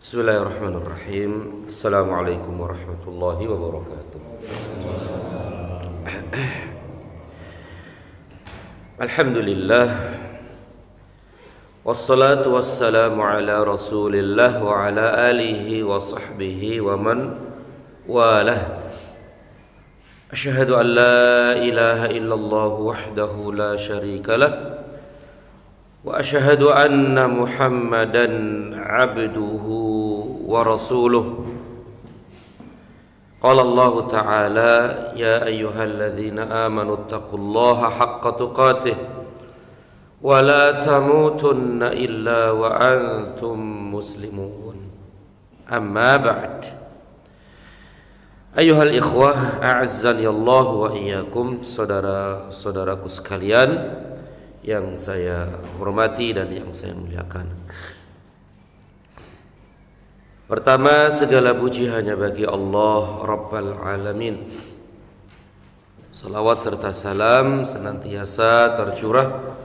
Bismillahirrahmanirrahim. Assalamualaikum warahmatullahi wabarakatuh. Alhamdulillah, wassalatu wassalamu ala rasulillah wa ala alihi wa sahbihi wa man walah. Asyhadu an la ilaha illallah wahdahu la syarika lah, wa asyhadu anna Muhammadan abduhu wa rasuluh. Qala Allah Ta'ala, ya ayyuhalladzina amanu taqullaha haqqa tuqatih wa la tamutunna illa wa antum muslimun. Amma ba'd. Ayyuhal ikhwah, a'azzani Allah wa iyyakum, saudara-saudaraku sekalian yang saya hormati dan yang saya muliakan. Pertama, segala puji hanya bagi Allah Rabbal Alamin. Salawat serta salam senantiasa tercurah,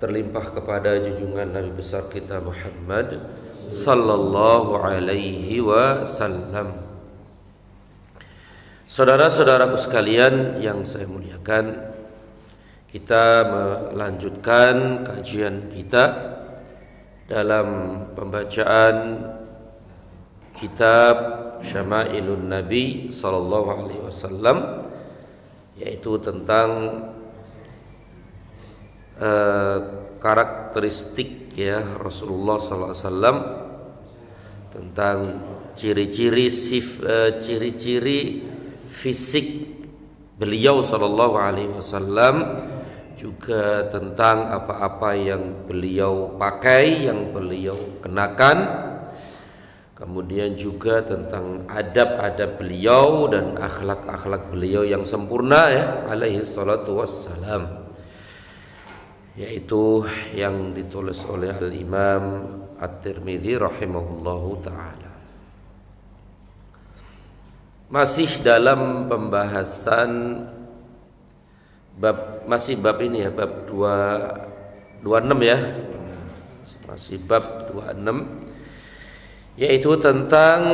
terlimpah kepada junjungan Nabi besar kita Muhammad sallallahu alaihi wasallam. Saudara-saudaraku sekalian yang saya muliakan, kita melanjutkan kajian kita dalam pembacaan kitab Syama'ilun Nabi sallallahu alaihi wasallam, yaitu tentang karakteristik ya Rasulullah sallallahu alaihi wasallam, tentang ciri-ciri fisik beliau sallallahu alaihi wasallam, juga tentang apa-apa yang beliau pakai, yang beliau kenakan, kemudian juga tentang adab-adab beliau dan akhlak-akhlak beliau yang sempurna ya alaihi salatu wassalam, yaitu yang ditulis oleh Al-Imam At-Tirmidzi rahimahullahu ta'ala. Masih dalam pembahasan bab ini ya, bab 26 ya, masih bab 26, yaitu tentang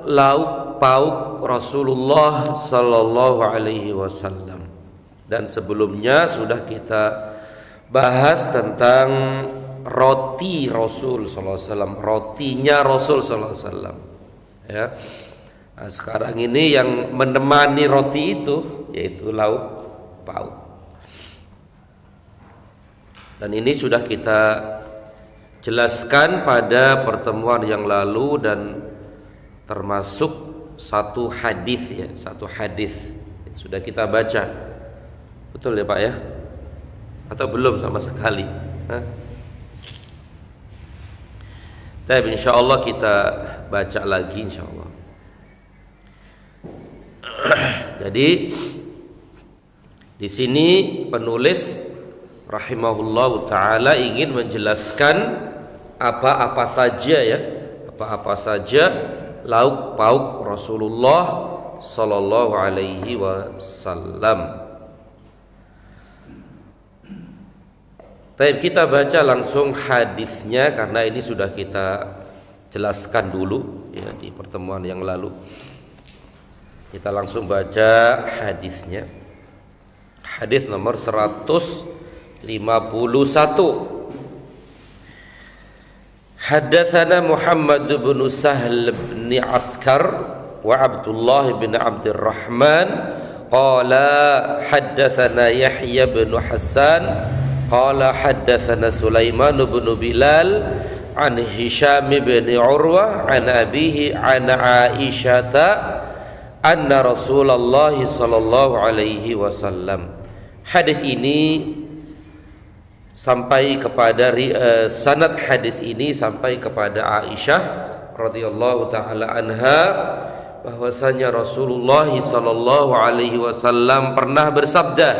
lauk pauk Rasulullah sallallahu alaihi wasallam. Dan sebelumnya sudah kita bahas tentang roti Rasul sallallahu alaihi wasallam, rotinya Rasul sallallahu alaihi wasallam ya. Nah, sekarang ini yang menemani roti itu yaitu lauk pauk. Dan ini sudah kita jelaskan pada pertemuan yang lalu, dan termasuk satu hadis ya, satu hadis sudah kita baca. Betul ya Pak ya? Atau belum sama sekali? Tapi insyaallah kita baca lagi insyaallah. Jadi di sini penulis rahimahullahu ta'ala ingin menjelaskan apa-apa saja ya, apa-apa saja lauk pauk Rasulullah sallallahu alaihi wasallam. Baik, kita baca langsung hadisnya karena ini sudah kita jelaskan dulu ya di pertemuan yang lalu. Kita langsung baca hadisnya. Hadis nomor 151. Haddatsana Muhammad bin Sahl bin Askar wa Abdullah bin Abdurrahman qala haddatsana Yahya bin Hasan qala haddatsana Sulaiman bin Bilal an Hisham bin Urwah an abihi an Aisyah anna Rasulullah sallallahu alaihi wasallam. Hadis ini sampai kepada sanad hadis ini sampai kepada Aisyah radhiyallahu taala anha, bahwasanya Rasulullah sallallahu alaihi wasallam pernah bersabda.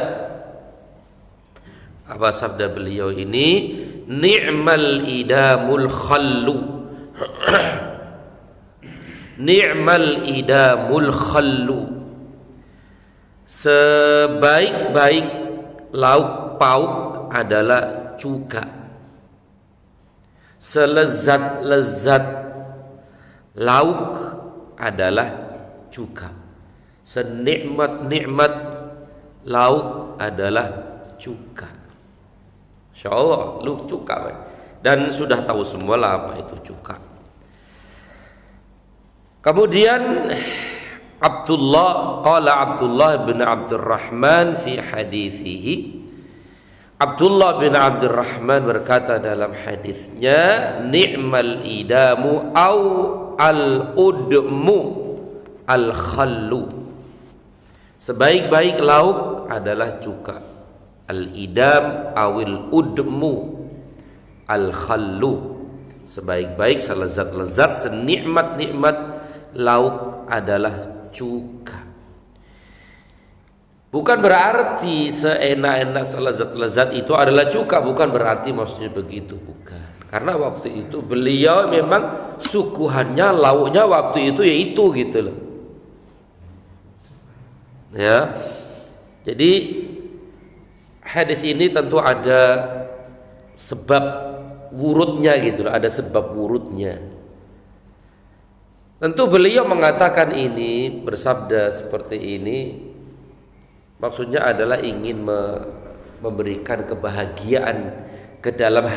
Apa sabda beliau ini? Ni'mal idamul khallu. Ni'mal idamul khallu. Sebaik-baik lauk pauk adalah cuka. selezat-lezat lauk adalah cuka. Senikmat-nikmat lauk adalah cuka. Insyaallah lauk cuka. Dan sudah tahu semua lah apa itu cuka. Kemudian Abdullah bin Abdurrahman fi hadithihi, Abdullah bin Abdurrahman berkata dalam hadisnya, ni'mal idamu au al-udmu al-khallu, sebaik-baik lauk adalah cuka. Al-idam awil udmu al-khallu, sebaik-baik selezat-lezat senikmat-nikmat lauk adalah cuka. Bukan berarti seenak-enak selezat-lezat itu adalah cuka, bukan berarti maksudnya begitu, bukan. Karena waktu itu beliau memang suguhannya lauknya waktu itu yaitu gitu loh. Ya. Jadi hadis ini tentu ada sebab wurudnya gitu loh, ada sebab wurudnya. Tentu beliau mengatakan ini, bersabda seperti ini, maksudnya adalah ingin memberikan kebahagiaan ke dalam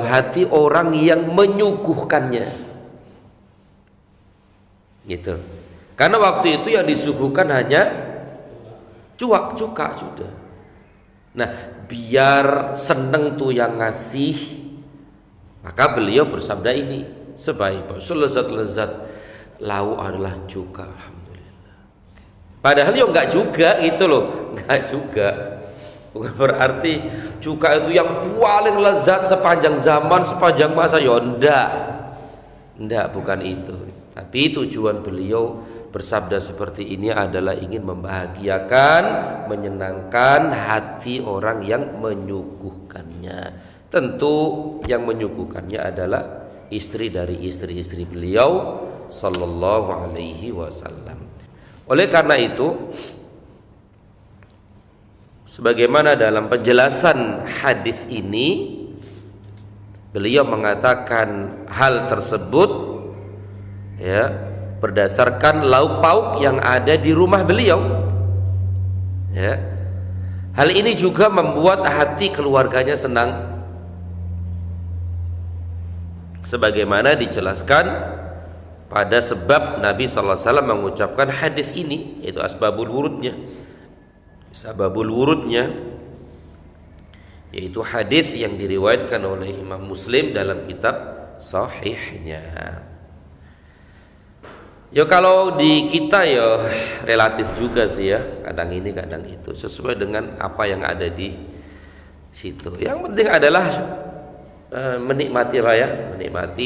hati orang yang menyuguhkannya. Gitu. Karena waktu itu yang disuguhkan hanya cuka sudah. Nah, biar seneng tuh yang ngasih, maka beliau bersabda ini, sebaik selezat-lezat lauk adalah cuka. Alhamdulillah. Padahal ya enggak juga gitu loh, enggak juga. Bukan berarti cuka itu yang paling lezat sepanjang zaman, sepanjang masa, ya enggak, bukan itu. Tapi tujuan beliau bersabda seperti ini adalah ingin membahagiakan, menyenangkan hati orang yang menyuguhkannya. Tentu yang menyuguhkannya adalah istri dari istri-istri beliau sallallahu alaihi wasallam. Oleh karena itu, sebagaimana dalam penjelasan hadis ini, beliau mengatakan hal tersebut ya berdasarkan lauk pauk yang ada di rumah beliau. Ya. Hal ini juga membuat hati keluarganya senang. Sebagaimana dijelaskan pada sebab Nabi SAW mengucapkan hadis ini, yaitu asbabul wurudnya. Sababul wurudnya yaitu hadis yang diriwayatkan oleh Imam Muslim dalam kitab sahihnya. Ya kalau di kita ya relatif juga sih ya, kadang ini kadang itu, sesuai dengan apa yang ada di situ. Yang penting adalah menikmati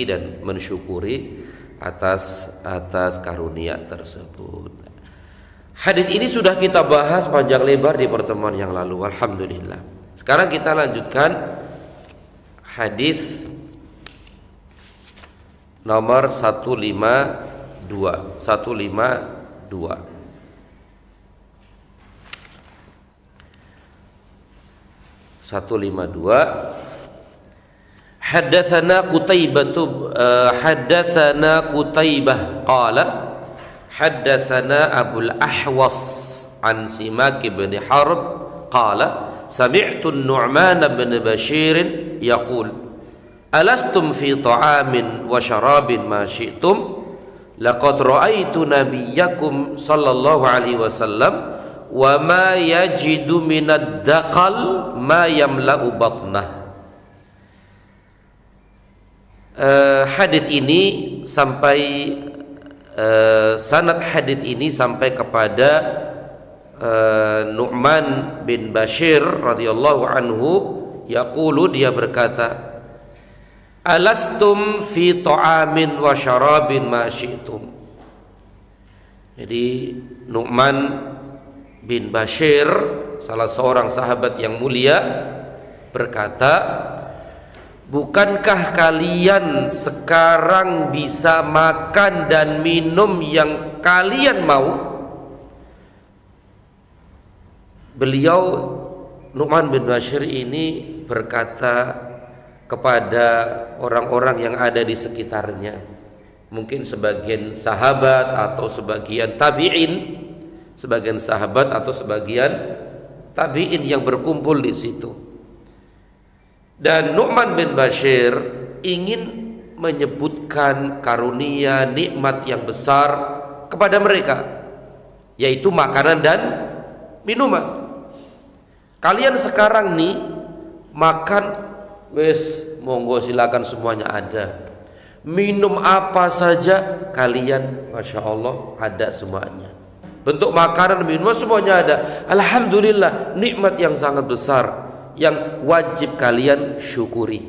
dan mensyukuri atas karunia tersebut. Hadis ini sudah kita bahas panjang lebar di pertemuan yang lalu, alhamdulillah. Sekarang kita lanjutkan hadis nomor 152. 152. Haddatsana Qutaibah qala haddatsana Abul Ahwas an Simak bin Harb qala sami'tu Nu'man bin Bashir yaqul alastum fi ta'amin wa syarabin ma syi'tum laqad ra'aitu nabiyyakum sallallahu alaihi wasallam wa ma yajidu minad daqal ma yamla'u batnah. Hadis ini sampai sanad hadis ini sampai kepada Nu'man bin Bashir radhiyallahu anhu yaqulu, dia berkata, alastum fi ta'amin wa syarabin ma syi'tum. Jadi Nu'man bin Bashir, salah seorang sahabat yang mulia, berkata, bukankah kalian sekarang bisa makan dan minum yang kalian mau? Beliau Nu'man bin Bashir ini berkata kepada orang-orang yang ada di sekitarnya, mungkin sebagian sahabat atau sebagian tabi'in, sebagian sahabat atau sebagian tabi'in yang berkumpul di situ. Dan Nu'man bin Bashir ingin menyebutkan karunia nikmat yang besar kepada mereka, yaitu makanan dan minuman. Kalian sekarang nih makan, wes monggo silakan semuanya ada. Minum apa saja kalian, masya Allah ada semuanya. Bentuk makanan minuman semuanya ada. Alhamdulillah, nikmat yang sangat besar yang wajib kalian syukuri.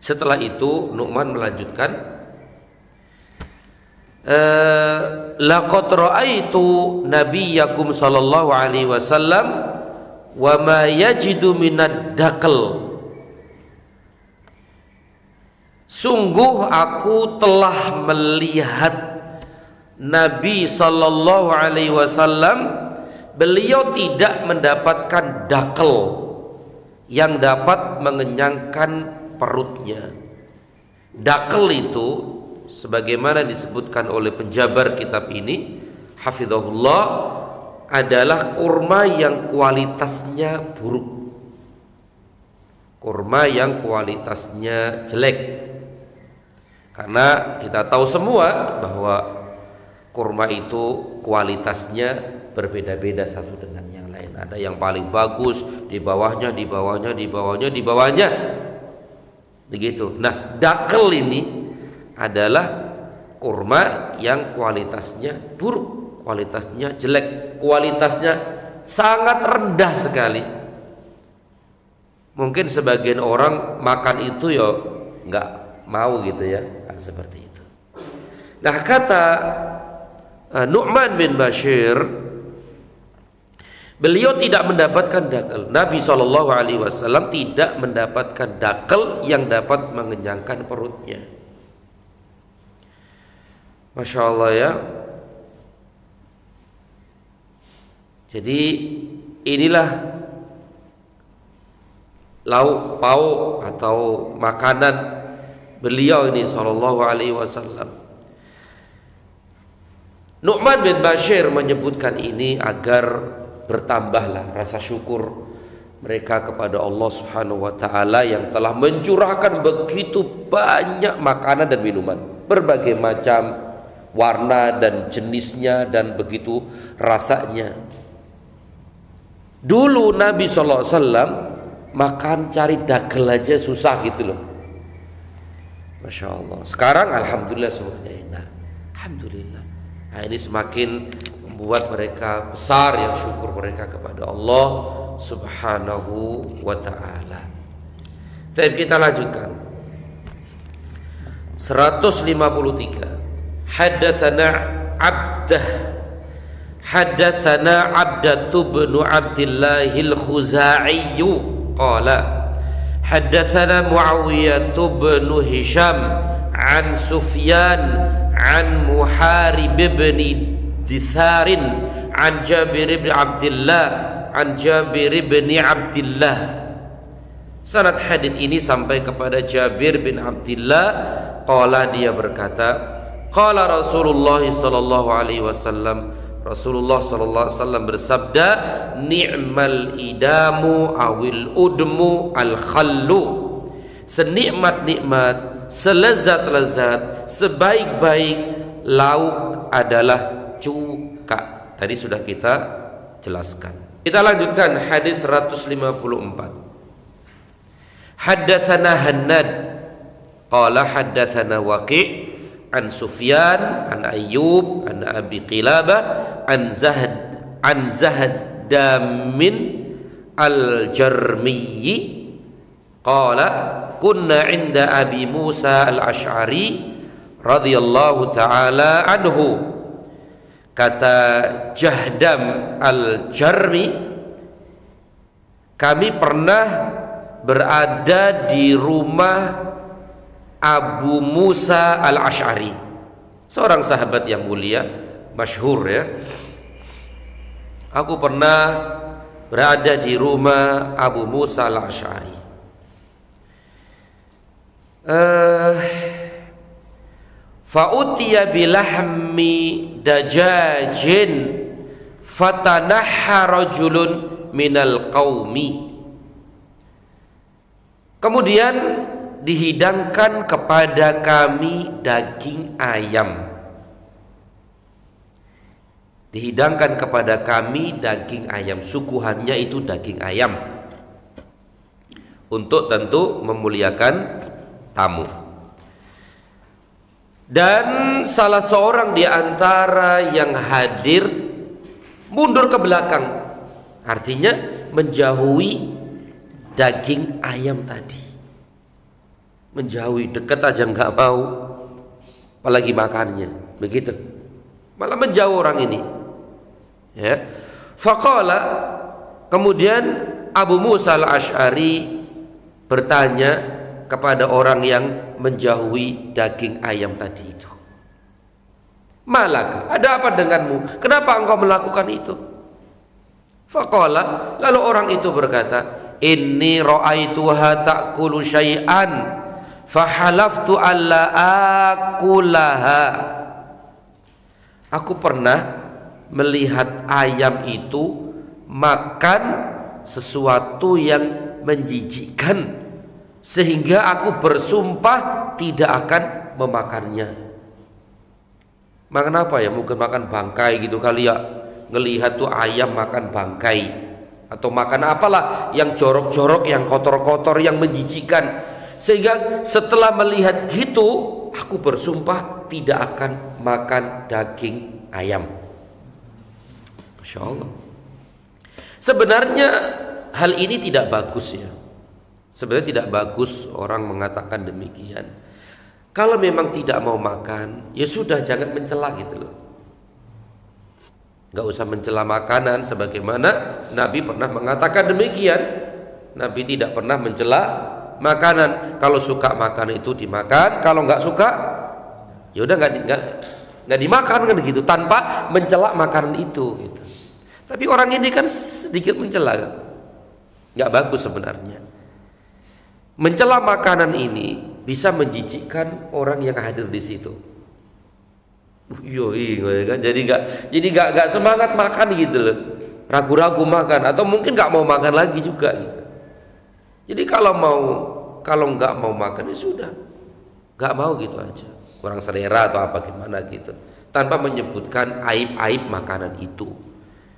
Setelah itu Nu'man melanjutkan, laqad ra'aitu nabiyyakum sallallahu alaihi wasallam wa ma yajidu minad daqal. Sungguh aku telah melihat Nabi sallallahu alaihi wasallam, beliau tidak mendapatkan daqal yang dapat mengenyangkan perutnya. Daqal itu sebagaimana disebutkan oleh penjabar kitab ini, hafizahullah, adalah kurma yang kualitasnya buruk, kurma yang kualitasnya jelek. Karena kita tahu semua bahwa kurma itu kualitasnya berbeda-beda satu dengan yang lain. Ada yang paling bagus, di bawahnya, di bawahnya, di bawahnya, di bawahnya, begitu. Nah, daqal ini adalah kurma yang kualitasnya buruk, kualitasnya jelek, kualitasnya sangat rendah sekali. Mungkin sebagian orang makan itu ya nggak mau gitu ya, seperti itu. Nah, kata Nu'man bin Bashir, beliau tidak mendapatkan daqal. Nabi SAW tidak mendapatkan daqal yang dapat mengenyangkan perutnya. Masya Allah ya. Jadi inilah lauk pauk atau makanan beliau ini SAW. Nu'man bin Bashir menyebutkan ini agar bertambahlah rasa syukur mereka kepada Allah Subhanahu wa taala yang telah mencurahkan begitu banyak makanan dan minuman, berbagai macam warna dan jenisnya dan begitu rasanya. Dulu Nabi SAW makan cari dagel aja susah gitu loh, Masya Allah. Sekarang alhamdulillah semuanya enak, alhamdulillah. Nah, ini semakin membuat mereka besar yang syukur mereka kepada Allah Subhanahu wa ta'ala. Tapi kita lanjutkan 153. Haddatsana Abdah bin Abdillah al-Khuzai qala haddatsana Muawiyah bin Hisham an Sufyan an Muharib bin Ditharin an Jabir bin Abdillah an Jabir bin Abdillah. Sanad hadis ini sampai kepada Jabir bin Abdillah, qala, dia berkata, qala Rasulullah sallallahu alaihi wasallam, Rasulullah sallallahu alaihi wasallam bersabda, ni'mal idamu awil udmu al khallu. Senikmat-nikmat, selezat-lezat, sebaik-baik lauk adalah cuka. Tadi sudah kita jelaskan. Kita lanjutkan hadis 154. Haddatsana Hannad qala haddatsana Waqi' an Sufyan an Ayyub an Abi Qilabah an Zahd min al-Jarmi qala kunna 'inda Abi Musa al-Asy'ari radhiyallahu ta'ala anhu. Kata Jahdam al-Jarmi, kami pernah berada di rumah Abu Musa al-Asy'ari, seorang sahabat yang mulia, masyhur ya. Aku pernah berada di rumah Abu Musa al-Asy'ari. fa utiya bilahmi dajajin fatanahha rajulun minal qaumi. Kemudian dihidangkan kepada kami daging ayam. Dihidangkan kepada kami daging ayam, suguhannya itu daging ayam, untuk tentu memuliakan tamu. Dan salah seorang di antara yang hadir mundur ke belakang, artinya menjauhi daging ayam tadi, menjauhi, dekat aja nggak mau, apalagi makannya, begitu, malah menjauh orang ini. Ya, faqala, kemudian Abu Musa al-Asy'ari bertanya kepada orang yang menjauhi daging ayam tadi itu, malaka, ada apa denganmu? Kenapa engkau melakukan itu? Faqala, lalu orang itu berkata, inni ra'aituha ta'kulu syai'an fahalaftu alla akulaha. Aku pernah melihat ayam itu makan sesuatu yang menjijikkan, sehingga aku bersumpah tidak akan memakannya. Makan apa ya? Mungkin makan bangkai gitu kali ya. Ngelihat tuh ayam makan bangkai, atau makan apalah yang jorok-jorok, yang kotor-kotor, yang menjijikkan, sehingga setelah melihat gitu aku bersumpah tidak akan makan daging ayam. Masya Allah. Sebenarnya hal ini tidak bagus ya. Sebenarnya tidak bagus orang mengatakan demikian. Kalau memang tidak mau makan, ya sudah, jangan mencela gitu loh. Gak usah mencela makanan, sebagaimana Nabi pernah mengatakan demikian. Nabi tidak pernah mencela makanan. Kalau suka makan itu dimakan, kalau nggak suka ya udah nggak dimakan kan gitu, tanpa mencela makanan itu gitu. Tapi orang ini kan sedikit mencela, nggak bagus sebenarnya. Mencela makanan ini bisa menjijikkan orang yang hadir di situ. Iya kan, jadi nggak semangat makan gitu loh, ragu-ragu makan, atau mungkin nggak mau makan lagi juga gitu. Jadi kalau nggak mau makan ya sudah, nggak mau gitu aja, kurang selera atau apa gimana gitu, tanpa menyebutkan aib-aib makanan itu.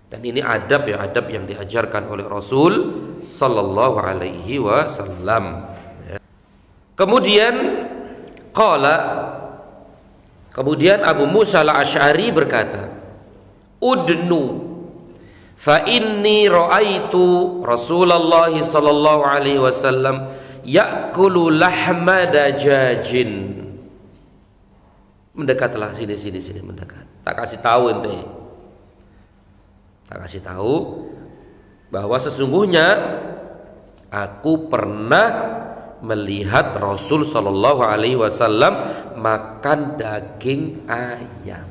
Dan ini adab yang diajarkan oleh Rasul Sallallahu Alaihi Wasallam. Kemudian Abu Musa al-Asy'ari berkata, udnu fa inni ra'aitu Rasulullah sallallahu alaihi wasallam ya'kulu lahma dajajin. Mendekatlah, sini mendekat. Tak kasih tahu ente. Tak kasih tahu bahwa sesungguhnya aku pernah melihat Rasul sallallahu alaihi wasallam makan daging ayam.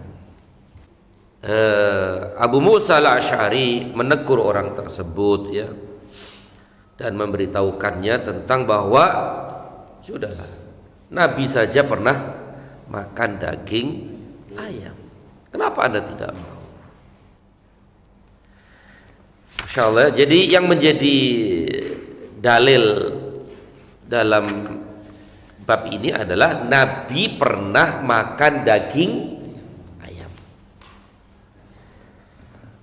Abu Musa al-Asy'ari menegur orang tersebut ya, dan memberitahukannya tentang bahwa sudahlah, Nabi saja pernah makan daging ayam, kenapa Anda tidak mau? Masya Allah. Jadi yang menjadi dalil dalam bab ini adalah Nabi pernah makan daging ayam,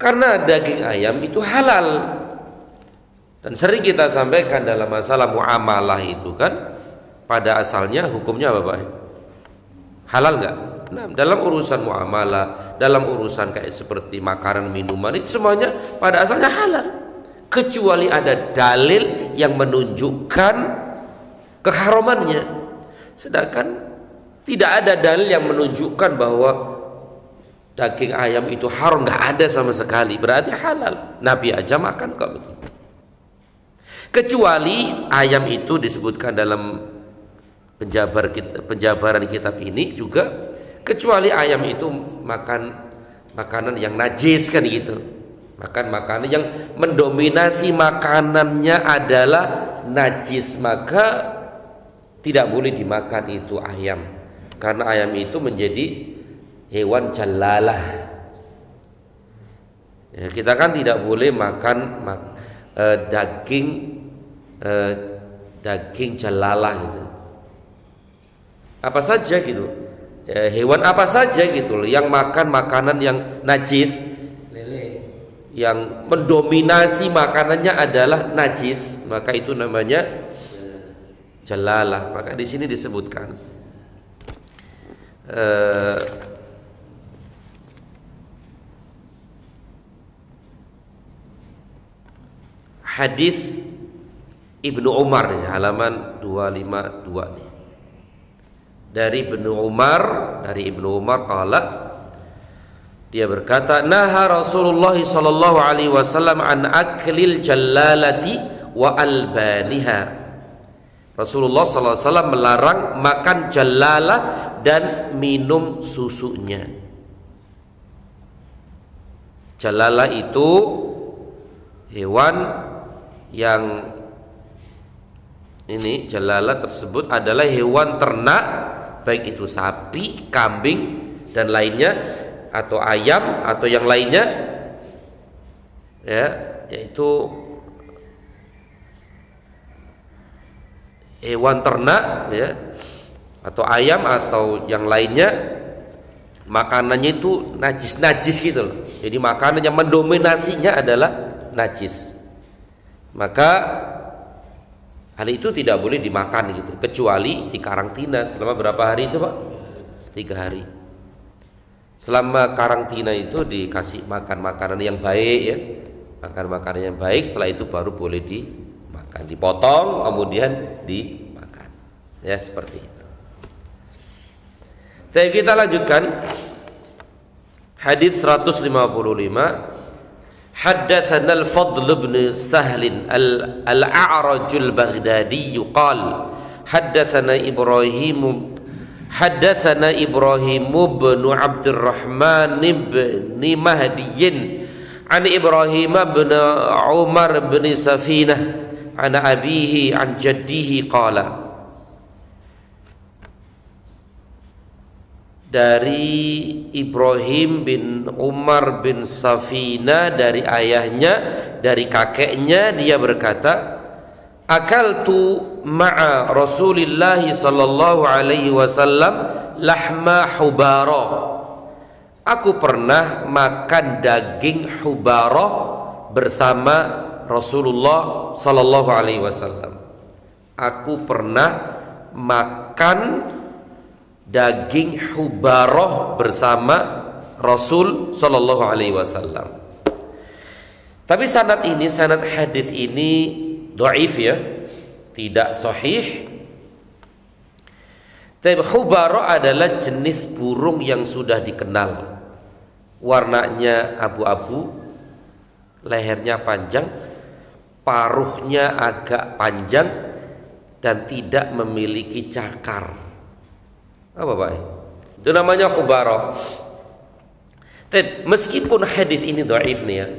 karena daging ayam itu halal. Dan sering kita sampaikan dalam masalah muamalah itu kan, pada asalnya hukumnya apa Pak? Halal nggak? Nah, dalam urusan muamalah, dalam urusan kayak seperti makanan, minuman, itu semuanya pada asalnya halal, kecuali ada dalil yang menunjukkan keharamannya. Sedangkan tidak ada dalil yang menunjukkan bahwa daging ayam itu haram, nggak ada sama sekali. Berarti halal. Nabi aja makan kok begitu. Kecuali ayam itu disebutkan dalam penjabaran kitab ini juga, kecuali ayam itu makan makanan yang najis kan gitu, makan makanan yang mendominasi makanannya adalah najis, maka tidak boleh dimakan itu ayam. karena ayam itu menjadi hewan jalalah. Ya, kita kan tidak boleh makan daging jalalah gitu. Apa saja gitu, hewan apa saja gitu yang makan makanan yang najis, yang mendominasi makanannya adalah najis, maka itu namanya jalalah. Maka di sini disebutkan hadis Ibnu Umar nih, halaman 252 nih. Dari Ibnu Umar qala, dia berkata, naha Rasulullah sallallahu alaihi wasallam an aklil jallalati wa albaniha. Rasulullah sallallahu alaihi wasallam melarang makan jallalah dan minum susunya. Jallalah itu hewan yang jallalah tersebut adalah hewan ternak, baik itu sapi, kambing dan lainnya, atau ayam atau yang lainnya, ya, yaitu hewan ternak, ya, atau ayam atau yang lainnya, makanannya itu najis gitu loh. Jadi makanan yang mendominasinya adalah najis. Maka hal itu tidak boleh dimakan gitu, kecuali di karantina selama berapa hari itu Pak? 3 hari. Selama karantina itu dikasih makan makanan yang baik, ya, makan makanan yang baik. Setelah itu baru boleh dimakan, dipotong kemudian dimakan, ya, seperti itu. Jadi kita lanjutkan hadis 155. Haddatsana al-Fadl bin Sahl al-A'raj al-Baghdadi qala haddatsana Ibrahim bin Abdurrahman bin Mahdi an Ibrahim bin Umar bin Safinah an abihi an jaddihi qala. Dari Ibrahim bin Umar bin Safina, dari ayahnya, dari kakeknya, dia berkata, akaltu ma'a Rasulillah sallallahu alaihi wasallam lahma hubara. Aku pernah makan daging hubara bersama Rasulullah sallallahu alaihi wasallam. Aku pernah makan daging hubaroh bersama Rasul sallallahu alaihi wasallam. Tapi sanad hadis ini dhaif, ya, tidak sahih. Tapi hubaroh adalah jenis burung yang sudah dikenal. Warnanya abu-abu, lehernya panjang, paruhnya agak panjang dan tidak memiliki cakar. Apa Pak? Itu namanya hubaroh. Meskipun hadis ini dhaif nih, ya,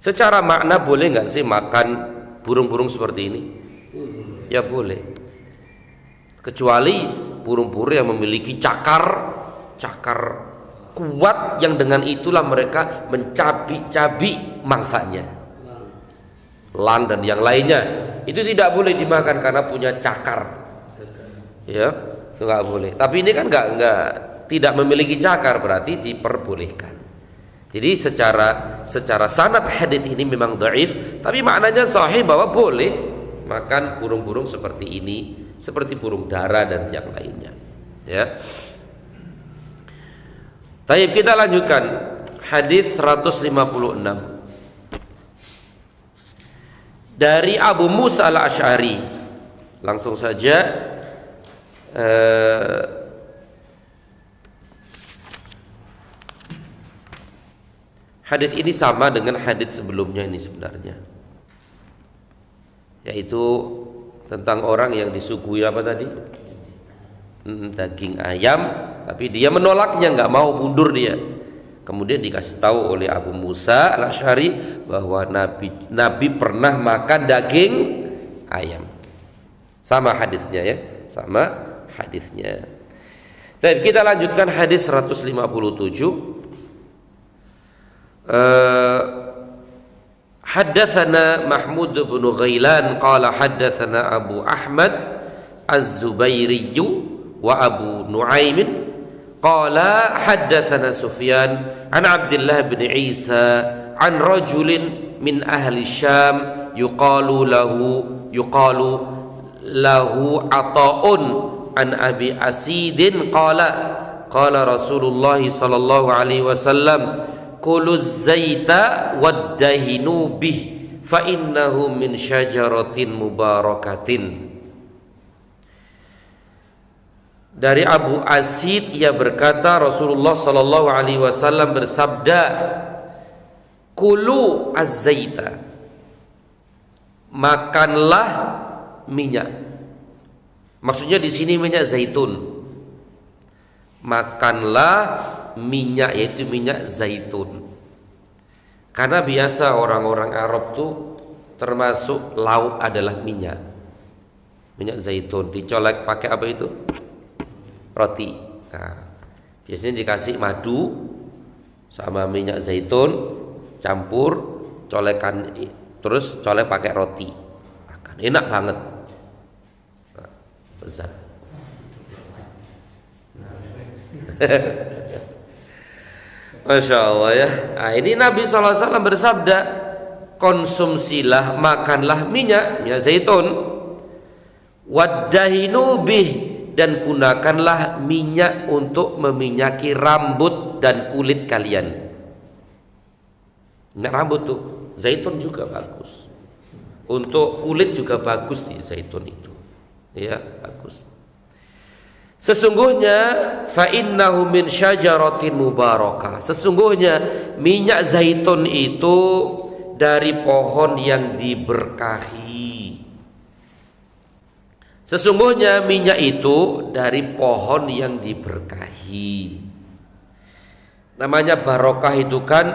secara makna boleh nggak sih makan burung-burung seperti ini? Ya boleh. Kecuali burung-burung yang memiliki cakar kuat, yang dengan itulah mereka mencabi-cabi mangsanya. Elang dan yang lainnya itu tidak boleh dimakan karena punya cakar. Ya. Nggak boleh. Tapi ini kan tidak memiliki cakar, berarti diperbolehkan. Jadi secara sanad hadis ini memang dhaif, tapi maknanya sahih bahwa boleh makan burung-burung seperti ini, seperti burung dara dan yang lainnya, ya. Baik, kita lanjutkan hadis 156 dari Abu Musa al-Asy'ari. Langsung saja. Hadis ini sama dengan hadis sebelumnya ini sebenarnya, yaitu tentang orang yang disuguhi apa tadi? Daging ayam, tapi dia menolaknya, nggak mau, mundur dia. Kemudian dikasih tahu oleh Abu Musa al-Asy'ari bahwa Nabi pernah makan daging ayam. Sama hadisnya, ya, sama hadisnya. Dan kita lanjutkan hadis 157. Haddatsana Mahmud bin Ghailan qala haddatsana Abu Ahmad Az-Zubairi wa Abu Nuaim qala haddatsana Sufyan an Abdullah bin Isa an rajulin min ahli Syam yuqalu lahu Ata'un an Abi Asidin qala Rasulullah sallallahu alaihi wasallam kuluz zaita waddahinu bih fa innahu min syajaratin mubarakatin. Dari Abu Asid ia berkata Rasulullah sallallahu alaihi wasallam bersabda, kulu az-zaita, makanlah minyak. Maksudnya di sini minyak zaitun. Makanlah minyak, yaitu minyak zaitun. Karena biasa orang-orang Arab tuh termasuk lauk adalah minyak. Minyak zaitun dicolek pakai apa itu? Roti. Nah, biasanya dikasih madu sama minyak zaitun campur, colekan, terus colek pakai roti. Makan enak banget. Nah, besar. Masya Allah ya. Nah, ini Nabi SAW bersabda, konsumsilah, makanlah minyak zaitun, waddahinu bih, dan gunakanlah minyak untuk meminyaki rambut dan kulit kalian. Minyak rambut tuh zaitun juga bagus, untuk kulit juga bagus di zaitun itu, ya bagus. Sesungguhnya fa innahu min syajaratin mubarakah, sesungguhnya minyak zaitun itu dari pohon yang diberkahi. Sesungguhnya minyak itu dari pohon yang diberkahi. Namanya barokah itu kan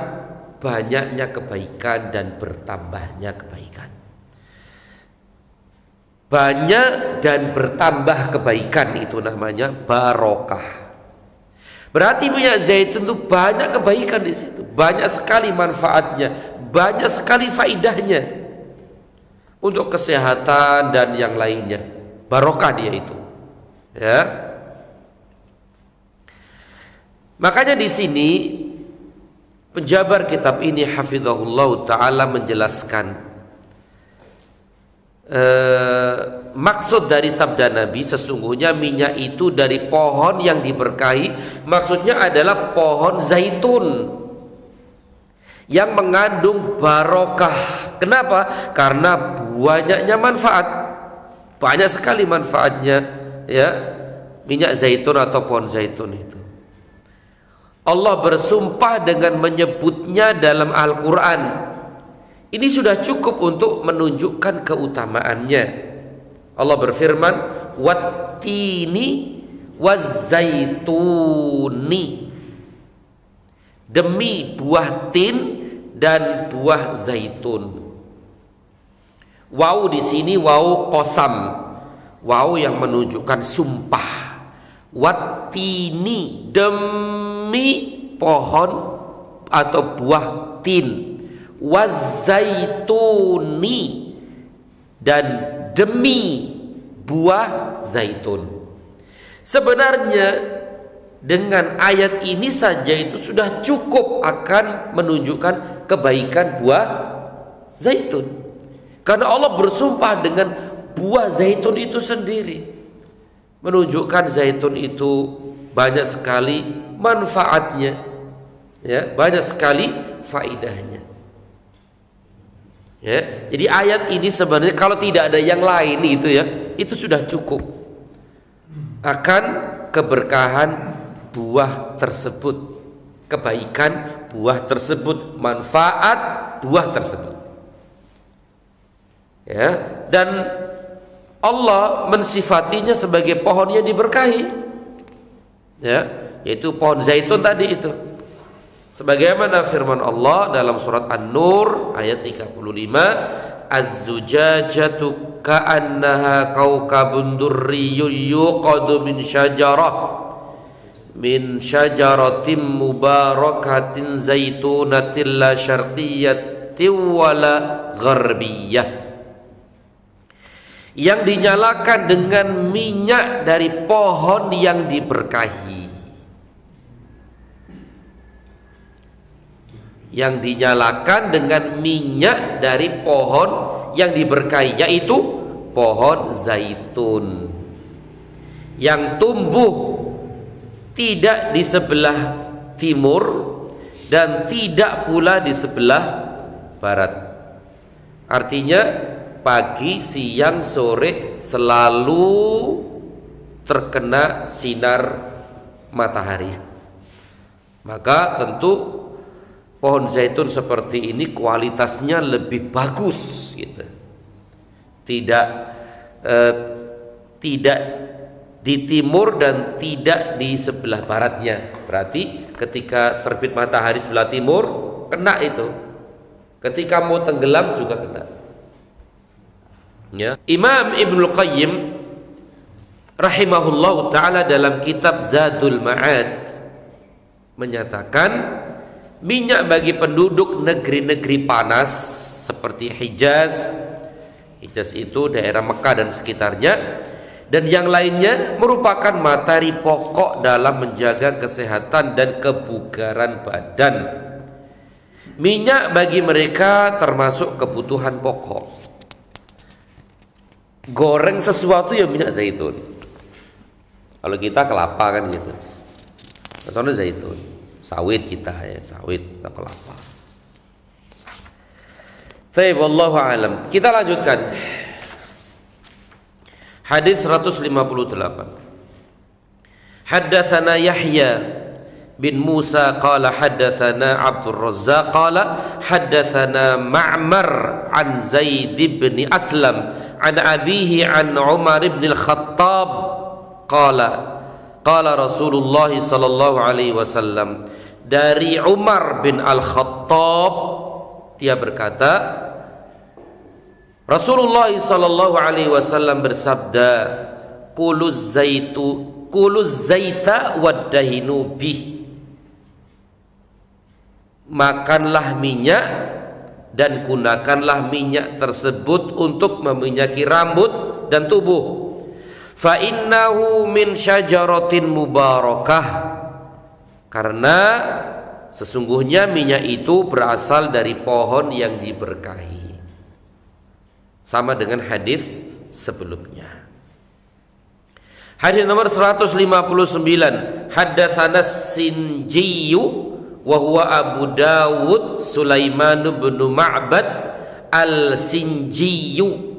banyaknya kebaikan dan bertambahnya kebaikan. Banyak dan bertambah kebaikan itu namanya barokah. Berarti minyak zaitun itu banyak kebaikan di situ, banyak sekali manfaatnya, banyak sekali faidahnya untuk kesehatan dan yang lainnya. Barokah dia itu, ya. Makanya di sini penjabar kitab ini hafizahullah taala menjelaskan maksud dari sabda Nabi, sesungguhnya minyak itu dari pohon yang diberkahi, maksudnya adalah pohon zaitun yang mengandung barokah. Kenapa? Karena banyaknya manfaat, banyak sekali manfaatnya, ya, minyak zaitun atau pohon zaitun itu. Allah bersumpah dengan menyebutnya dalam Al-Quran. Ini sudah cukup untuk menunjukkan keutamaannya. Allah berfirman, wattini wazzaituni, demi buah tin dan buah zaitun. Waw di sini waw qasam, waw yang menunjukkan sumpah. Wattini, demi pohon atau buah tin. Wazzaituni, dan demi buah zaitun. Sebenarnya dengan ayat ini saja itu sudah cukup akan menunjukkan kebaikan buah zaitun. Karena Allah bersumpah dengan buah zaitun itu sendiri, menunjukkan zaitun itu banyak sekali manfaatnya, ya, banyak sekali faidahnya. Ya, jadi ayat ini sebenarnya kalau tidak ada yang lain itu, ya, itu sudah cukup akan keberkahan buah tersebut, kebaikan buah tersebut, manfaat buah tersebut. Ya, dan Allah mensifatinya sebagai pohon yang diberkahi, ya, yaitu pohon zaitun tadi itu. Sebagaimana firman Allah dalam surat An-Nur ayat 35, az-zujajatu ka'annaha kaukabun durriyyun yuqadu min syajarah min syajaratin mubarakatin zaitunatin la syarqiyyatin wala gharbiyah, yang dinyalakan dengan minyak dari pohon yang diberkahi, yang dinyalakan dengan minyak dari pohon yang diberkahi, yaitu pohon zaitun yang tumbuh tidak di sebelah timur dan tidak pula di sebelah barat. Artinya pagi, siang, sore selalu terkena sinar matahari. Maka tentu pohon zaitun seperti ini kualitasnya lebih bagus gitu. Tidak di timur dan tidak di sebelah baratnya. Berarti ketika terbit matahari sebelah timur kena itu, ketika mau tenggelam juga kena. Ya. Imam Ibnul Qayyim rahimahullah ta'ala dalam kitab Zadul Ma'ad menyatakan minyak bagi penduduk negeri-negeri panas seperti Hijaz itu daerah Mekah dan sekitarnya, dan yang lainnya merupakan materi pokok dalam menjaga kesehatan dan kebugaran badan. Minyak bagi mereka termasuk kebutuhan pokok. Goreng sesuatu ya minyak zaitun. Kalau kita kelapa kan gitu, contohnya zaitun. Sawit kita ya, sawit atau kelapa. Taib, wallahu alam. Kita lanjutkan. Hadis 158. Haddatsana Yahya bin Musa qala haddatsana Abdul Razzaq qala haddatsana Ma'mar an Zaid bin Aslam an abihi an Umar bin Al-Khattab qala qala Rasulullah sallallahu alaihi wasallam, dari Umar bin Al-Khattab dia berkata, Rasulullah sallallahu alaihi wasallam bersabda, kuluz zaita waddahinu bih, makanlah minyak dan gunakanlah minyak tersebut untuk meminyaki rambut dan tubuh. Fa innahu min syajaratin mubarakah, karena sesungguhnya minyak itu berasal dari pohon yang diberkahi. Sama dengan hadis sebelumnya. Hadis nomor 159, haddatsana Sinjiyu wa huwa Abu Dawud Sulaiman bin Ma'bad al-Sinjiyu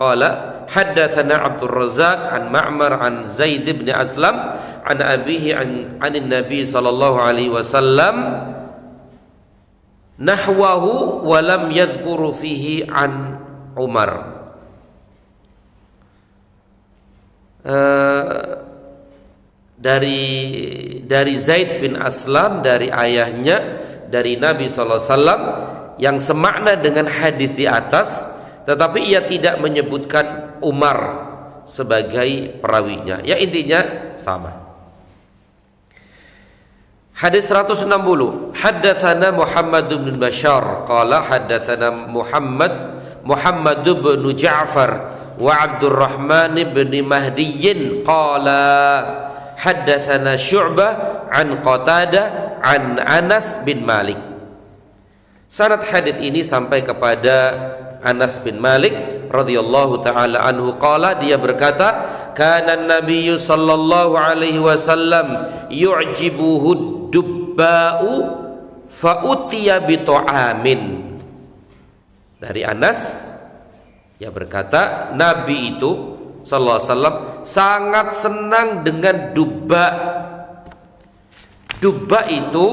qala haddatsana Abdul Razzaq an Ma'mar an Zaid bin Aslam an abihi an Nabi sallallahu alaihi wasallam nahwahu wa lam yadhkuru fihi an Umar. Dari Zaid bin Aslam, dari ayahnya, dari Nabi SAW, yang semakna dengan hadis di atas, tetapi ia tidak menyebutkan Umar sebagai perawinya. Ya intinya sama. Hadis 160. Haddatsana Muhammad bin Bashar qala haddatsana Muhammad bin Ja'far wa Abdurrahman bin Mahdiyin qala haddatsana Syu'bah an Qatadah an Anas bin Malik. Sanad hadis ini sampai kepada Anas bin Malik radhiyallahu taala anhu qala, dia berkata, kana Nabi sallallahu alaihi wasallam yu'jibuhu dubba'u fa utiya bi ta'amin. Dari Anas, dia berkata, Nabi itu sallallahu alaihi wasallam sangat senang dengan dubba. Dubba itu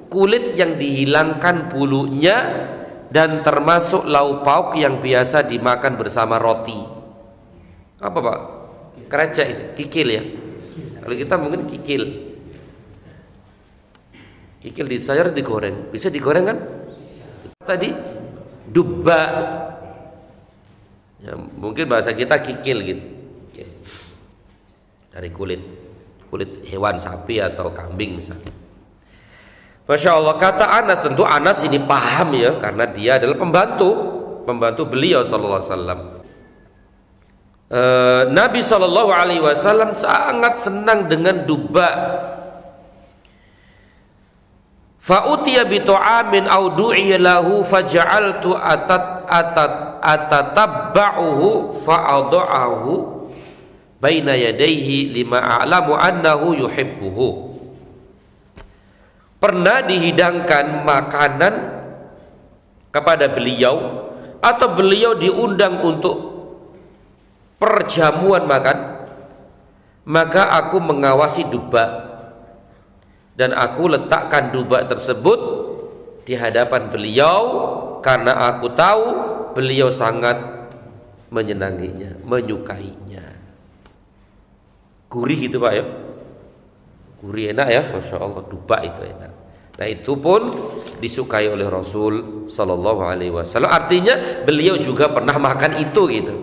kulit yang dihilangkan bulunya dan termasuk lauk pauk yang biasa dimakan bersama roti. Apa Pak? Krecek itu, kikil ya. Kalau kita mungkin kikil. Kikil disayur digoreng. Bisa digoreng kan? Tadi dubba. Ya, mungkin bahasa kita kikil gitu. Oke. Dari kulit. kulit hewan sapi atau kambing misalnya. Masya Allah, kata Anas, tentu Anas ini paham ya, karena dia adalah pembantu beliau sallallahu alaihi wasallam. Nabi sallallahu alaihi wasallam sangat senang dengan duba. Fa'utiya bi ta'amin aw du'iya lahu faja'altu atatabba'uhu fa'adha'ahu baina yadayhi lima a'lamu annahu yuhibbuhu. Pernah dihidangkan makanan kepada beliau atau beliau diundang untuk perjamuan makan, maka aku mengawasi duba dan aku letakkan duba tersebut di hadapan beliau karena aku tahu beliau sangat menyenanginya, menyukainya. Gurih gitu Pak ya, gurih enak ya, Masya Allah, duba itu enak. Nah itu pun disukai oleh Rasul Sallallahu Alaihi Wasallam. Artinya beliau juga pernah makan itu gitu.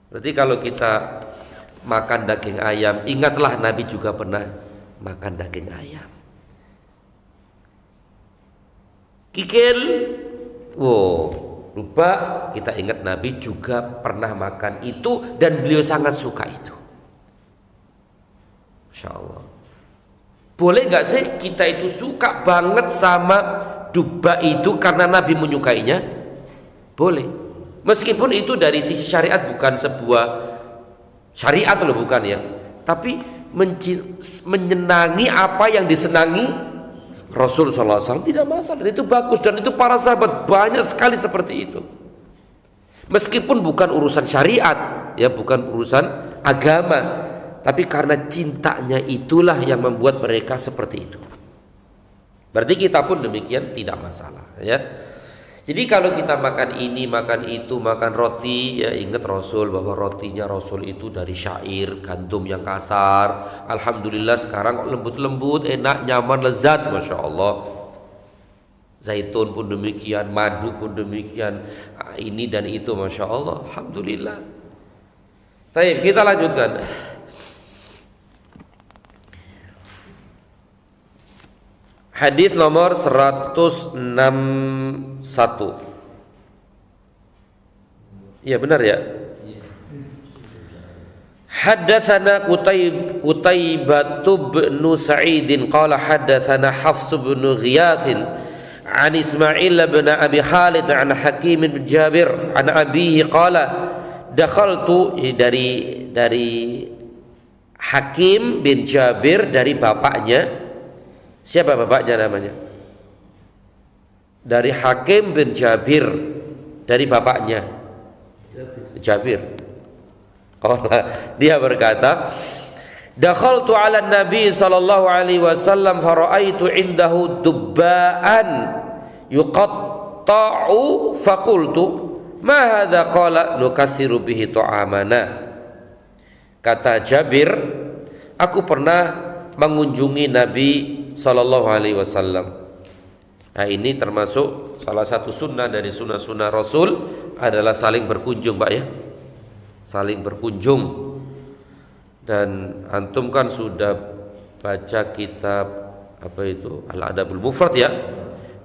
Berarti kalau kita makan daging ayam, ingatlah Nabi juga pernah makan daging ayam. Kikil, lupa, kita ingat Nabi juga pernah makan itu dan beliau sangat suka itu. Masya Allah. Boleh nggak sih kita itu suka banget sama duba itu karena Nabi menyukainya? Boleh. Meskipun itu dari sisi syariat bukan sebuah syariat loh, bukan ya. Tapi menyenangi apa yang disenangi Rasul sallallahu alaihi wasallam tidak masalah. Dan itu bagus, dan itu para sahabat banyak sekali seperti itu. Meskipun bukan urusan syariat, ya bukan urusan agama, tapi karena cintanya itulah yang membuat mereka seperti itu. Berarti kita pun demikian tidak masalah ya. Jadi kalau kita makan ini, makan itu, makan roti, ya ingat Rasul bahwa rotinya Rasul itu dari syair, gandum yang kasar. Alhamdulillah sekarang lembut-lembut, enak, nyaman, lezat, Masya Allah. Zaitun pun demikian, madu pun demikian, ini dan itu, Masya Allah. Alhamdulillah. Baik, kita lanjutkan. Hadis nomor 161. Ya benar ya. Haddatsana Qutaibah bin Sa'id qala haddatsana Hafs bin Ghiyath an Ismail bin Abi Khalid an Hakim bin Jabir an abihi qala dakhaltu, dari Hakim bin Jabir dari bapaknya. Siapa bapaknya namanya? Dari Hakim bin Jabir, dari bapaknya Jabir. Dia berkata, dakhaltu ala Nabi sallallahu alaihi wasallam faraitu indahu dubbaan yuqatta'u faqultu ma hadza, qala nukatsiru bihi ta'amana. Kata Jabir, aku pernah mengunjungi Nabi Sallallahu Alaihi Wasallam. Nah ini termasuk salah satu sunnah dari sunnah-sunnah Rasul adalah saling berkunjung, Pak ya, saling berkunjung. Dan antum kan sudah baca kitab apa itu Al-Adabul Mufrad ya.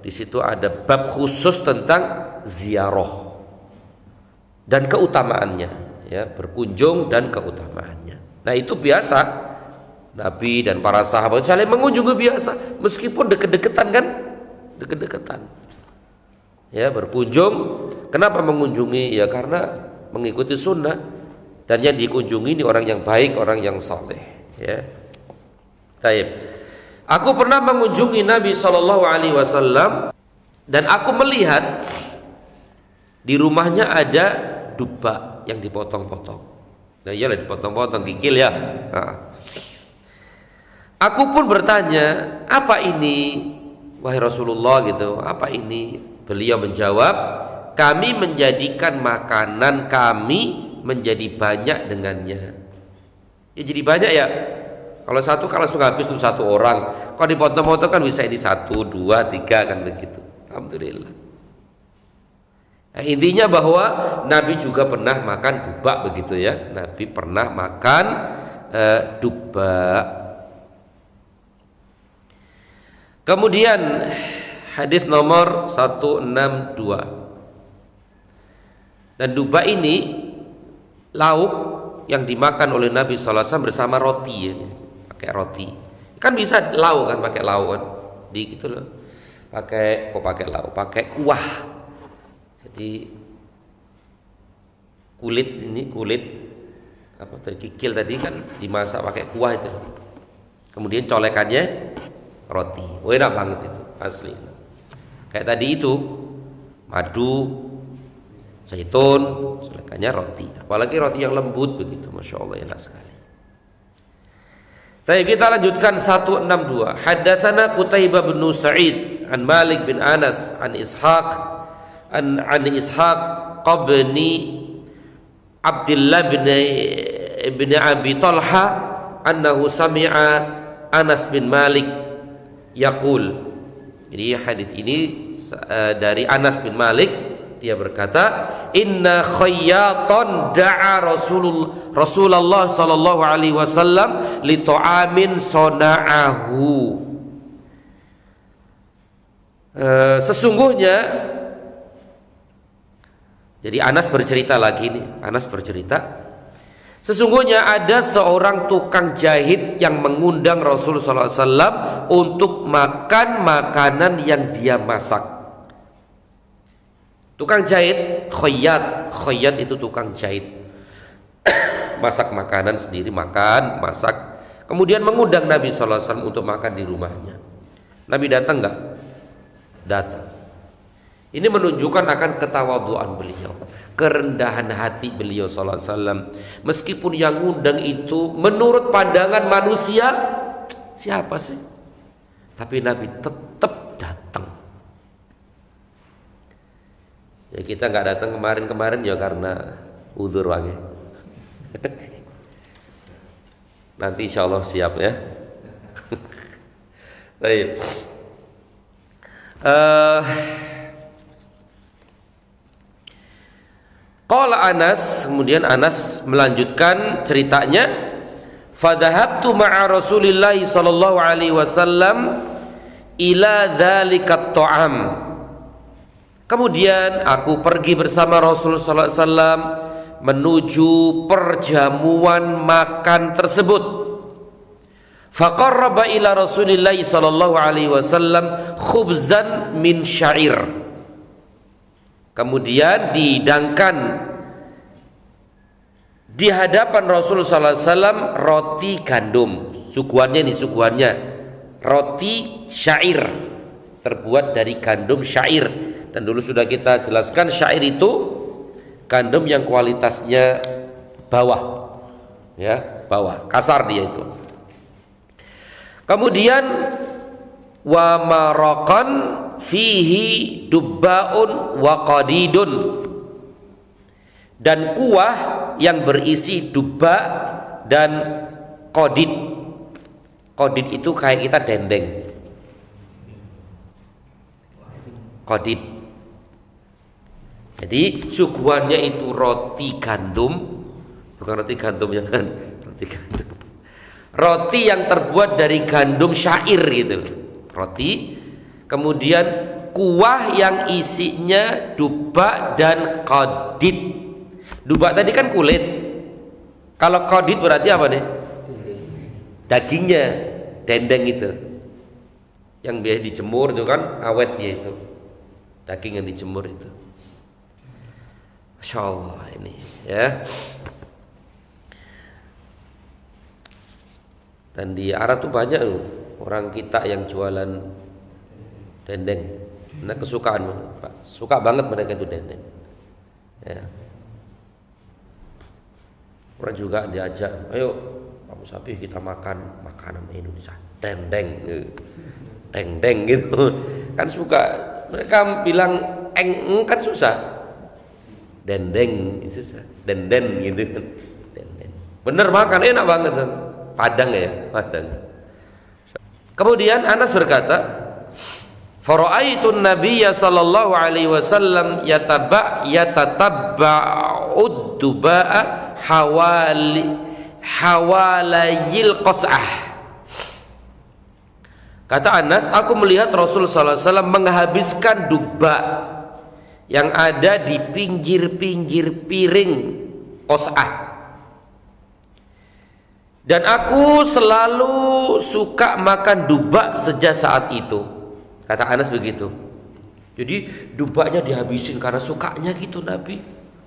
Di situ ada bab khusus tentang ziarah dan keutamaannya, ya, berkunjung dan keutamaannya. Nah itu biasa. Nabi dan para sahabat saling mengunjungi biasa, meskipun deket-deketan kan, deket-deketan. Ya berkunjung. Kenapa mengunjungi? Ya karena mengikuti sunnah, dan yang dikunjungi ini orang yang baik, orang yang saleh. Ya. Baik. Aku pernah mengunjungi Nabi Shallallahu Alaihi Wasallam dan aku melihat di rumahnya ada duba yang dipotong-potong. Nah iyalah dipotong-potong, kikil ya. Nah. Aku pun bertanya, apa ini wahai Rasulullah gitu, apa ini? Beliau menjawab, kami menjadikan makanan kami menjadi banyak dengannya. Ya jadi banyak ya. Kalau satu kan langsung habis untuk satu orang. Kalau dipotong-potong kan bisa ini 1, 2, 3 kan begitu. Alhamdulillah. Nah, intinya bahwa Nabi juga pernah makan duba begitu ya. Nabi pernah makan duba. Kemudian hadis nomor 162. Dan duba ini lauk yang dimakan oleh Nabi sallallahu alaihi wasallam bersama roti ya. Pakai roti. Kan bisa lauk kan, pakai lauk kan. Di gitu loh. Pakai lauk, pakai kuah. Jadi kulit apa tadi, kikil tadi kan dimasak pakai kuah itu. Kemudian colekannya roti. Wah, enak banget itu, asli. Kayak tadi itu madu, zaitun, colekannya roti. Apalagi roti yang lembut begitu, masya Allah, enak sekali. Tapi kita lanjutkan 162. Haddatsana Qutaibah bin Sa'id an Malik bin Anas an Ishaq an Ishaq qabni Abdullah bin Abi Talha annahu sami'a Anas bin Malik yaqul. Jadi hadis ini dari Anas bin Malik, dia berkata, inna khayyatan da'a Rasulullah sallallahu alaihi wasallam li ta'amin sona'ahu. Sesungguhnya, jadi Anas bercerita lagi nih, sesungguhnya ada seorang tukang jahit yang mengundang Rasul sallallahu alaihi wasallam untuk makan makanan yang dia masak. Tukang jahit, khayyat itu tukang jahit. Masak makanan sendiri, masak. Kemudian mengundang Nabi sallallahu alaihi wasallam untuk makan di rumahnya. Nabi datang enggak? Datang. Ini menunjukkan akan ketawaduan beliau, kerendahan hati beliau sallallahu alaihi wasallam. Meskipun yang ngundang itu menurut pandangan manusia, siapa sih? Tapi Nabi tetap datang. Ya, kita nggak datang kemarin ya karena udzur wae. Nanti insya Allah siap ya. Baik. Qala Anas, kemudian Anas melanjutkan ceritanya, fadhahabtu ma'a Rasulillah sallallahu alaihi wasallam ila dzalika ta'am. Kemudian aku pergi bersama Rasul sallallahu alaihi wasallam menuju perjamuan makan tersebut. Faqarraba ila Rasulillah sallallahu alaihi wasallam khubzan min sya'ir. Kemudian dihidangkan di hadapan Rasul sallallahu alaihi wasallam roti gandum. Suguhannya roti syair, terbuat dari gandum syair. Dan dulu sudah kita jelaskan, syair itu gandum yang kualitasnya bawah, ya, bawah, kasar dia itu. Kemudian wa maraqan fihi dubbaun wa qadidun, dan kuah yang berisi dubba dan qadid. Qadid itu kayak kita dendeng. Qadid. Jadi suguhannya itu roti gandum, bukan roti gandum yang kan, roti gandum. Roti yang terbuat dari gandum syair gitu. Roti, kemudian kuah yang isinya dubba dan qadid. Dubba tadi kan kulit. Kalau qadid berarti apa nih? Dagingnya, dendeng itu. Yang biasa dijemur itu kan awet ya itu. Daging yang dijemur itu. Masya Allah ini ya. Dan di Arab tuh banyak loh orang kita yang jualan dendeng. Nah, kesukaan Pak. Suka banget mereka itu dendeng. Ya. Orang juga diajak, ayo Pak Musafi kita makan makanan Indonesia, dendeng, dendeng gitu. Kan suka. Mereka bilang eng kan susah. Dendeng susah, denden gitu kan. Denden. Bener makan enak banget kan. Padang ya, Padang. Kemudian Anas berkata, fara'aitun nabiyya sallallahu alaihi wasallam yatatabba'ud duba'a hawali hawalayil qas'ah. Kata Anas, aku melihat Rasul sallallahu alaihi wasallam menghabiskan duba yang ada di pinggir-pinggir piring qas'ah. Dan aku selalu suka makan duba sejak saat itu. Kata Anas begitu. Jadi dubanya dihabisin karena sukanya gitu Nabi.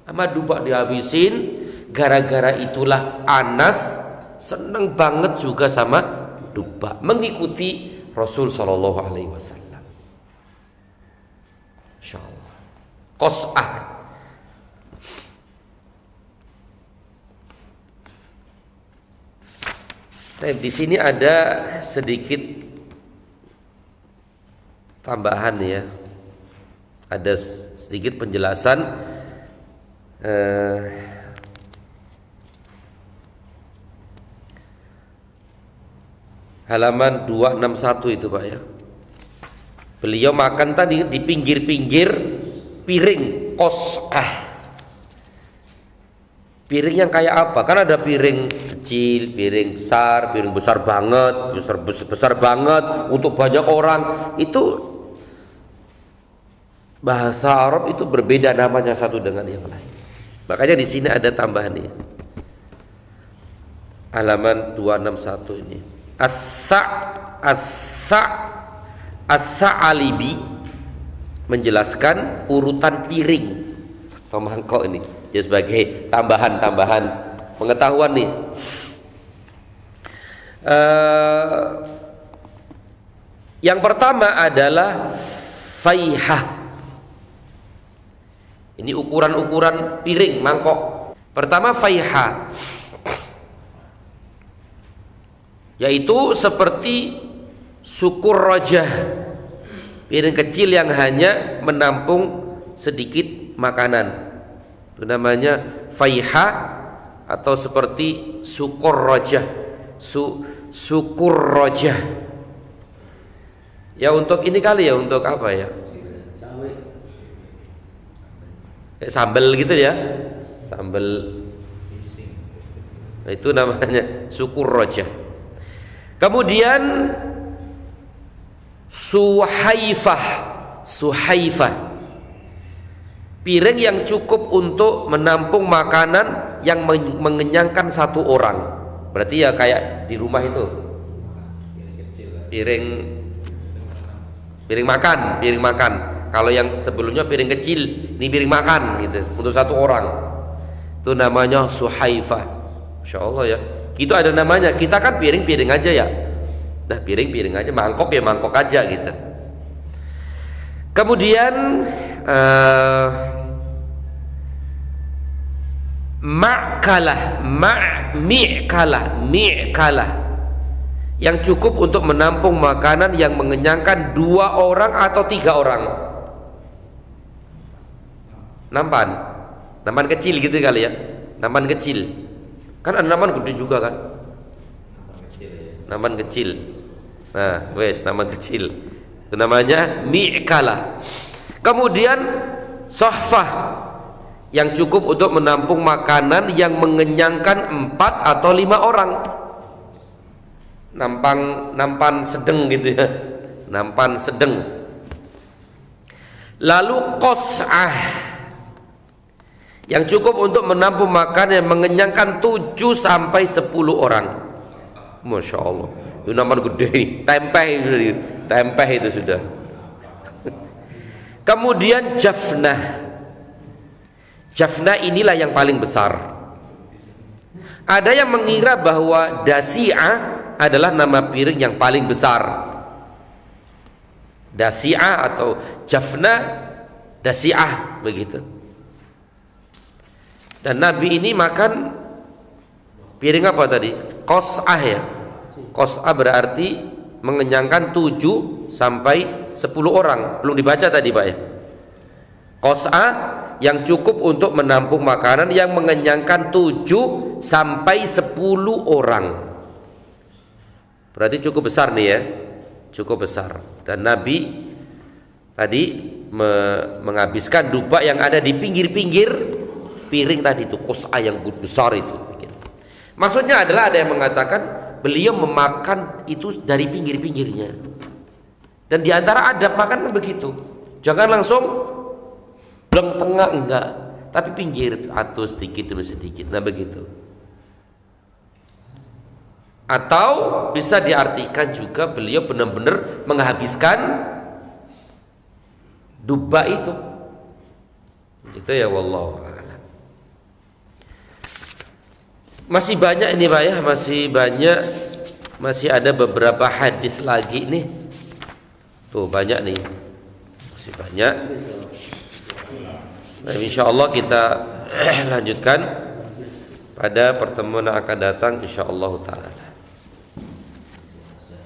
Sama duba dihabisin. Gara-gara itulah Anas seneng banget juga sama duba, mengikuti Rasul sallallahu alaihi wasallam. Insyaallah. Qas'ah. Nah, di sini ada sedikit tambahan ya. Ada sedikit penjelasan halaman 261 itu Pak ya. Beliau makan tadi di pinggir-pinggir piring qas'ah. Piring yang kayak apa? Kan ada piring kecil, piring besar banget, besar banget untuk banyak orang. Itu bahasa Arab itu berbeda namanya satu dengan yang lain. Makanya di sini ada tambahan ini. Halaman 261 ini. As-Sa'alibi menjelaskan urutan piring atau mangkok ini ya sebagai tambahan pengetahuan nih. Yang pertama adalah faihah. Ini ukuran-ukuran piring mangkok. Pertama faihah, yaitu seperti sukur rojah, piring kecil yang hanya menampung sedikit makanan. Itu namanya faiha atau seperti sukur rojah. Sukur rojah. Ya untuk ini kali ya, untuk apa ya? Sambal gitu ya, sambal. Nah, itu namanya sukur rojah. Kemudian suhaifah, piring yang cukup untuk menampung makanan yang mengenyangkan satu orang. Berarti ya kayak di rumah itu piring makan. Kalau yang sebelumnya piring kecil, ini piring makan gitu untuk satu orang. Itu namanya suhaifah. Masya Allah ya. Itu ada namanya. Kita kan piring aja ya. Nah piring aja, mangkok ya mangkok aja gitu. Kemudian mi'kalah yang cukup untuk menampung makanan yang mengenyangkan 2 orang atau 3 orang. Nampan kecil gitu kali ya. Nampan kecil. Kan ada nampan gede juga kan? Nampan kecil. Nah, nampan kecil. Itu namanya mi'kalah. Kemudian sohfah yang cukup untuk menampung makanan yang mengenyangkan 4 atau 5 orang. Nampan sedang gitu ya. Nampan sedang. Lalu qas'ah yang cukup untuk menampung makanan yang mengenyangkan 7 sampai 10 orang. Masya Allah. Itu nampan gede. Tempeh itu sudah. Kemudian jafnah. Jafnah inilah yang paling besar. Ada yang mengira bahwa dasi'ah adalah nama piring yang paling besar. Dasi'ah atau jafnah, dasi'ah begitu. Dan Nabi ini makan piring apa tadi? Qas'ah ya. Qas'ah berarti mengenyangkan 7 sampai 10 orang. Belum dibaca tadi Pak ya. Qas'ah yang cukup untuk menampung makanan yang mengenyangkan 7 sampai 10 orang. Berarti cukup besar nih ya. Cukup besar. Dan Nabi tadi menghabiskan dupa yang ada di pinggir-pinggir piring tadi itu, qas'ah yang besar itu. Maksudnya adalah ada yang mengatakan beliau memakan itu dari pinggir-pinggirnya. Dan diantara adab makan kan begitu. Jangan langsung belum tengah, enggak, tapi pinggir, atau sedikit demi sedikit. Nah begitu. Atau bisa diartikan juga beliau benar-benar menghabiskan duba itu. Gitu ya, wallahu a'lam. Masih banyak ini Pak ya, masih banyak, masih ada beberapa hadis lagi nih. Tuh banyak nih, masih banyak. Nah, insyaallah kita lanjutkan pada pertemuan yang akan datang insyaallah taala.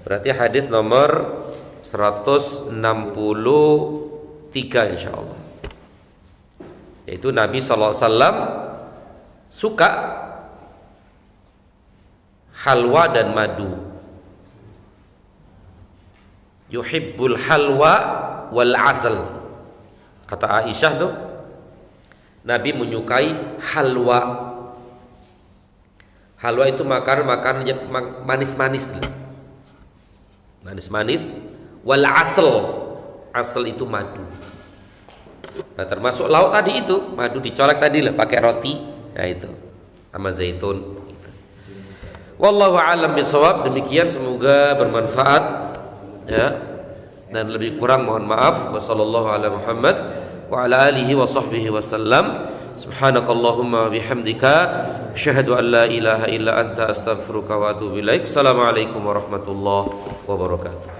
Berarti hadis nomor 163 insyaallah. Yaitu Nabi sallallahu alaihi wasallam suka halwa dan madu. Yuhibbul halwa wal asal. Kata Aisyah tuh, Nabi menyukai halwa. Halwa itu makanan yang manis-manis, manis-manis. Wal asal, asal itu madu. Nah termasuk lauk tadi itu, madu dicolek tadi lah pakai roti, nah itu sama zaitun. Gitu. Wallahu a'lam bishawab. Demikian, semoga bermanfaat ya, dan lebih kurang mohon maaf. Wassallallahu ala Muhammad wa ala alihi wa sahbihi wasallam. Subhanakallahumma bihamdika asyhadu an la ilaha illa anta astaghfiruka wa atubu ilaik. Assalamualaikum warahmatullahi wabarakatuh.